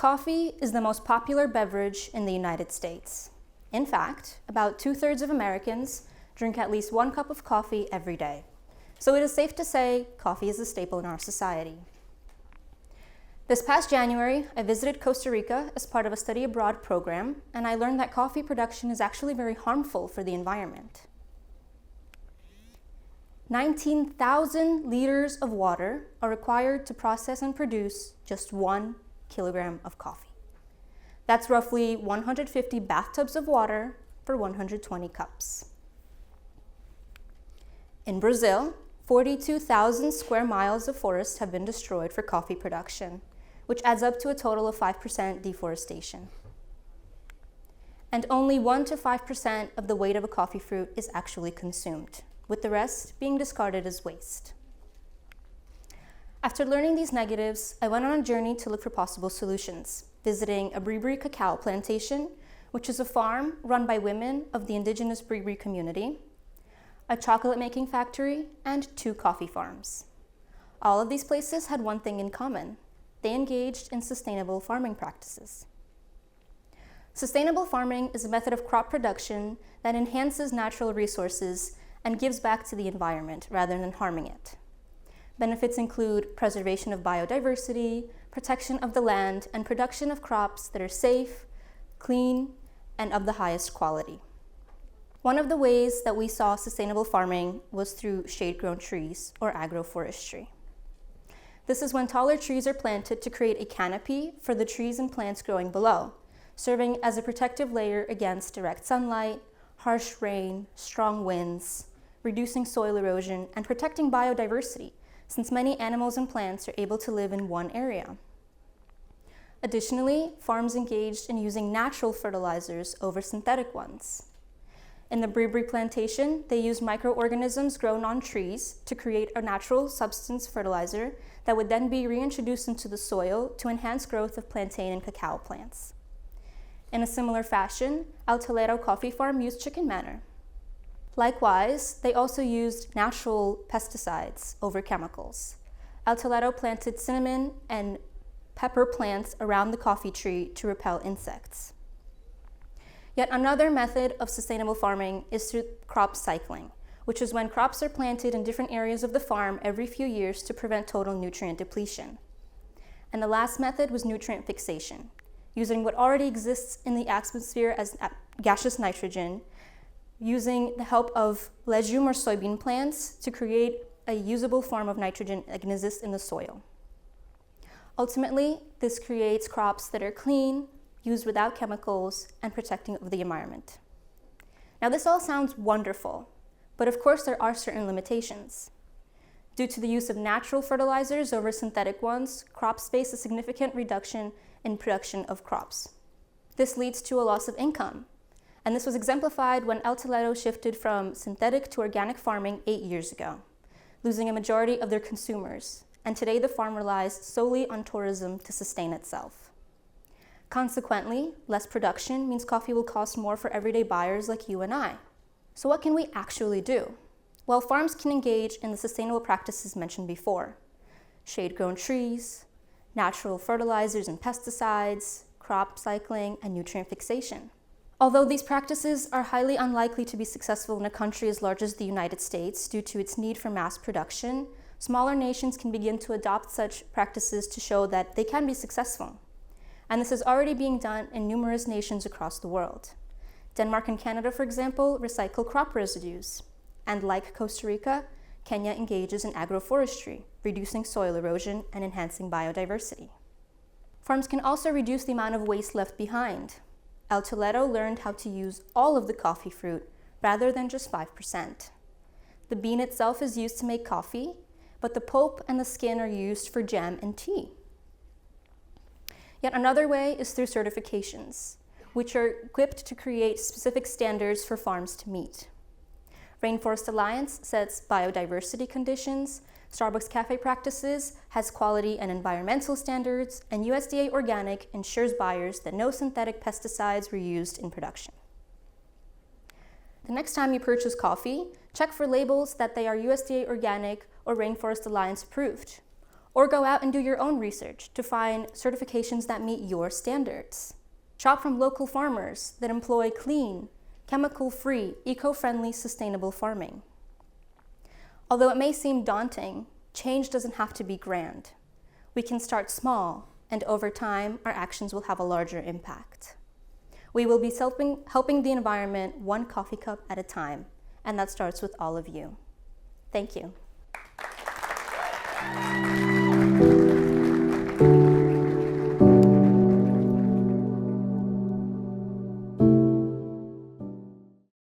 Coffee is the most popular beverage in the United States. In fact, about 2/3 of Americans drink at least 1 cup of coffee every day. So it is safe to say coffee is a staple in our society. This past January, I visited Costa Rica as part of a study abroad program, and I learned that coffee production is actually very harmful for the environment. 19,000 liters of water are required to process and produce just 1 kilogram of coffee. That's roughly 150 bathtubs of water for 120 cups. In Brazil, 42,000 square miles of forest have been destroyed for coffee production, which adds up to a total of 5% deforestation. And only 1 to 5% of the weight of a coffee fruit is actually consumed, with the rest being discarded as waste. After learning these negatives, I went on a journey to look for possible solutions, visiting a Bribri cacao plantation, which is a farm run by women of the indigenous Bribri community, a chocolate-making factory, and 2 coffee farms. All of these places had one thing in common. They engaged in sustainable farming practices. Sustainable farming is a method of crop production that enhances natural resources and gives back to the environment rather than harming it. Benefits include preservation of biodiversity, protection of the land, and production of crops that are safe, clean, and of the highest quality. One of the ways that we saw sustainable farming was through shade-grown trees, or agroforestry. This is when taller trees are planted to create a canopy for the trees and plants growing below, serving as a protective layer against direct sunlight, harsh rain, strong winds, reducing soil erosion, and protecting biodiversity, since many animals and plants are able to live in one area. Additionally, farms engaged in using natural fertilizers over synthetic ones. In the Bribri plantation, they used microorganisms grown on trees to create a natural substance fertilizer that would then be reintroduced into the soil to enhance growth of plantain and cacao plants. In a similar fashion, El Toledo coffee farm used chicken manure. Likewise, they also used natural pesticides over chemicals. El Toledo planted cinnamon and pepper plants around the coffee tree to repel insects. Yet another method of sustainable farming is through crop cycling, which is when crops are planted in different areas of the farm every few years to prevent total nutrient depletion. And the last method was nutrient fixation, using what already exists in the atmosphere as gaseous nitrogen, using the help of legume or soybean plants to create a usable form of nitrogen that can exist in the soil. Ultimately, this creates crops that are clean, used without chemicals, and protecting of the environment. Now, this all sounds wonderful, but of course there are certain limitations. Due to the use of natural fertilizers over synthetic ones, crops face a significant reduction in production of crops. This leads to a loss of income, and this was exemplified when El Toledo shifted from synthetic to organic farming 8 years ago, losing a majority of their consumers, and today the farm relies solely on tourism to sustain itself. Consequently, less production means coffee will cost more for everyday buyers like you and I. So what can we actually do? Well, farms can engage in the sustainable practices mentioned before: shade-grown trees, natural fertilizers and pesticides, crop cycling, and nutrient fixation. Although these practices are highly unlikely to be successful in a country as large as the United States due to its need for mass production, smaller nations can begin to adopt such practices to show that they can be successful. And this is already being done in numerous nations across the world. Denmark and Canada, for example, recycle crop residues. And like Costa Rica, Kenya engages in agroforestry, reducing soil erosion and enhancing biodiversity. Farms can also reduce the amount of waste left behind. El Toledo learned how to use all of the coffee fruit rather than just 5%. The bean itself is used to make coffee, but the pulp and the skin are used for jam and tea. Yet another way is through certifications, which are equipped to create specific standards for farms to meet. Rainforest Alliance sets biodiversity conditions, Starbucks Cafe Practices has quality and environmental standards, and USDA Organic ensures buyers that no synthetic pesticides were used in production. The next time you purchase coffee, check for labels that they are USDA Organic or Rainforest Alliance approved. Or go out and do your own research to find certifications that meet your standards. Shop from local farmers that employ clean, chemical-free, eco-friendly, sustainable farming. Although it may seem daunting, change doesn't have to be grand. We can start small, and over time, our actions will have a larger impact. We will be helping the environment one coffee cup at a time, and that starts with all of you. Thank you.